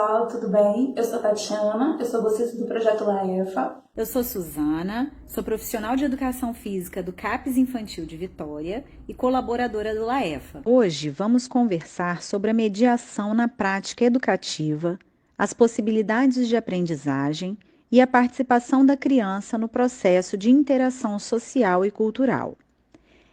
pessoal, tudo bem? Eu sou Tatiana, eu sou bolsista do projeto LAEFA. Eu sou Suzana, sou profissional de educação física do CAPES Infantil de Vitória e colaboradora do LAEFA. Hoje vamos conversar sobre a mediação na prática educativa, as possibilidades de aprendizagem e a participação da criança no processo de interação social e cultural.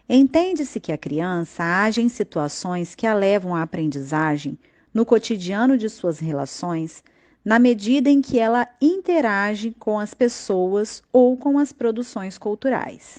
Entende-se que a criança age em situações que a levam à aprendizagem no cotidiano de suas relações, na medida em que ela interage com as pessoas ou com as produções culturais.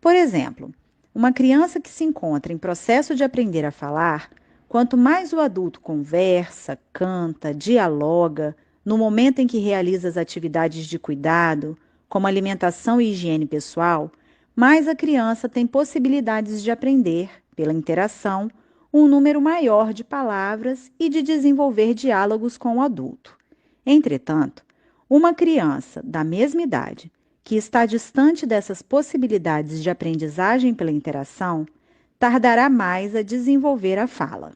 Por exemplo, uma criança que se encontra em processo de aprender a falar, quanto mais o adulto conversa, canta, dialoga, no momento em que realiza as atividades de cuidado, como alimentação e higiene pessoal, mais a criança tem possibilidades de aprender, pela interação, um número maior de palavras e de desenvolver diálogos com o adulto. Entretanto, uma criança da mesma idade, que está distante dessas possibilidades de aprendizagem pela interação, tardará mais a desenvolver a fala.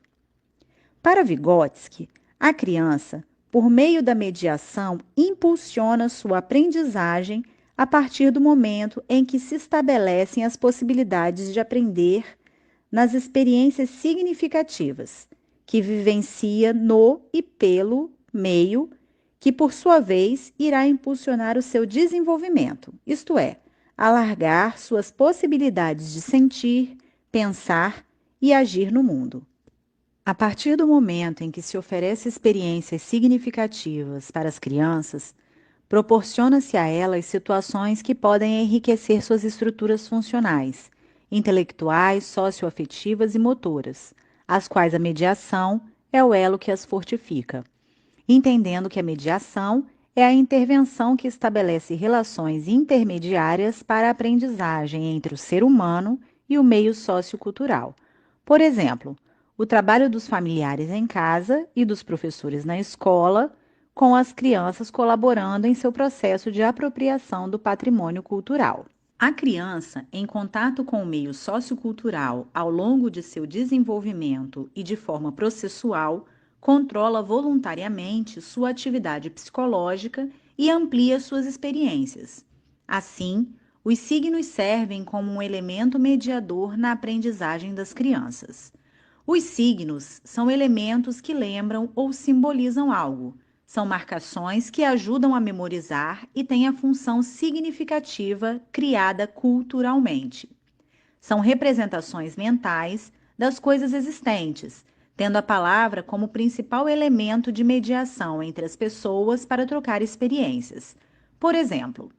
Para Vygotsky, a criança, por meio da mediação, impulsiona sua aprendizagem a partir do momento em que se estabelecem as possibilidades de aprender nas experiências significativas, que vivencia no e pelo meio, que por sua vez irá impulsionar o seu desenvolvimento, isto é, alargar suas possibilidades de sentir, pensar e agir no mundo. A partir do momento em que se oferece experiências significativas para as crianças, proporciona-se a elas situações que podem enriquecer suas estruturas funcionais, intelectuais, socioafetivas e motoras, as quais a mediação é o elo que as fortifica, entendendo que a mediação é a intervenção que estabelece relações intermediárias para a aprendizagem entre o ser humano e o meio sociocultural. Por exemplo, o trabalho dos familiares em casa e dos professores na escola, com as crianças colaborando em seu processo de apropriação do patrimônio cultural. A criança, em contato com o meio sociocultural ao longo de seu desenvolvimento e de forma processual, controla voluntariamente sua atividade psicológica e amplia suas experiências. Assim, os signos servem como um elemento mediador na aprendizagem das crianças. Os signos são elementos que lembram ou simbolizam algo. São marcações que ajudam a memorizar e têm a função significativa criada culturalmente. São representações mentais das coisas existentes, tendo a palavra como principal elemento de mediação entre as pessoas para trocar experiências. Por exemplo,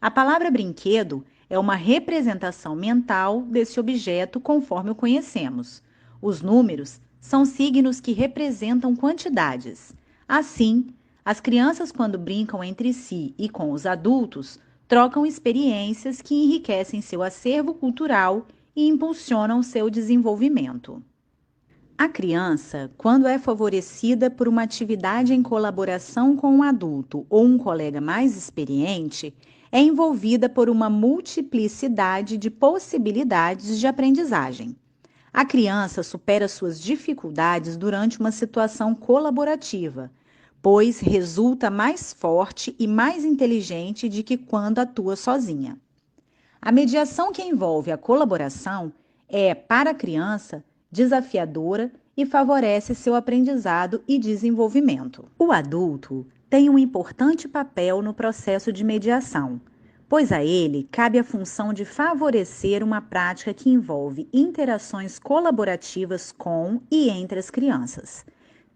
a palavra brinquedo é uma representação mental desse objeto conforme o conhecemos. Os números são signos que representam quantidades. Assim, as crianças, quando brincam entre si e com os adultos, trocam experiências que enriquecem seu acervo cultural e impulsionam seu desenvolvimento. A criança, quando é favorecida por uma atividade em colaboração com um adulto ou um colega mais experiente, é envolvida por uma multiplicidade de possibilidades de aprendizagem. A criança supera suas dificuldades durante uma situação colaborativa, pois resulta mais forte e mais inteligente de que quando atua sozinha. A mediação que envolve a colaboração é, para a criança, desafiadora e favorece seu aprendizado e desenvolvimento. O adulto tem um importante papel no processo de mediação, pois a ele cabe a função de favorecer uma prática que envolve interações colaborativas com e entre as crianças.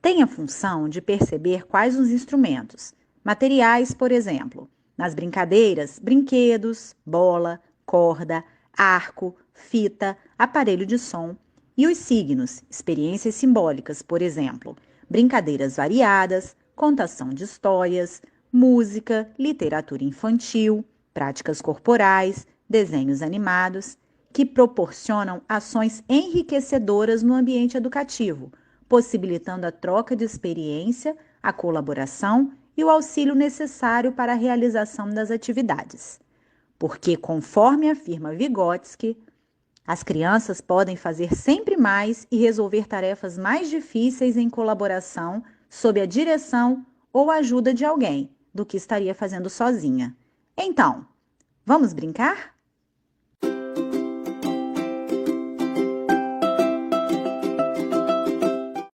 Tem a função de perceber quais os instrumentos, materiais, por exemplo, nas brincadeiras, brinquedos, bola, corda, arco, fita, aparelho de som, e os signos, experiências simbólicas, por exemplo, brincadeiras variadas, contação de histórias, música, literatura infantil, práticas corporais, desenhos animados, que proporcionam ações enriquecedoras no ambiente educativo, possibilitando a troca de experiência, a colaboração e o auxílio necessário para a realização das atividades. Porque, conforme afirma Vygotsky, as crianças podem fazer sempre mais e resolver tarefas mais difíceis em colaboração sob a direção ou ajuda de alguém do que estaria fazendo sozinha. Então, vamos brincar?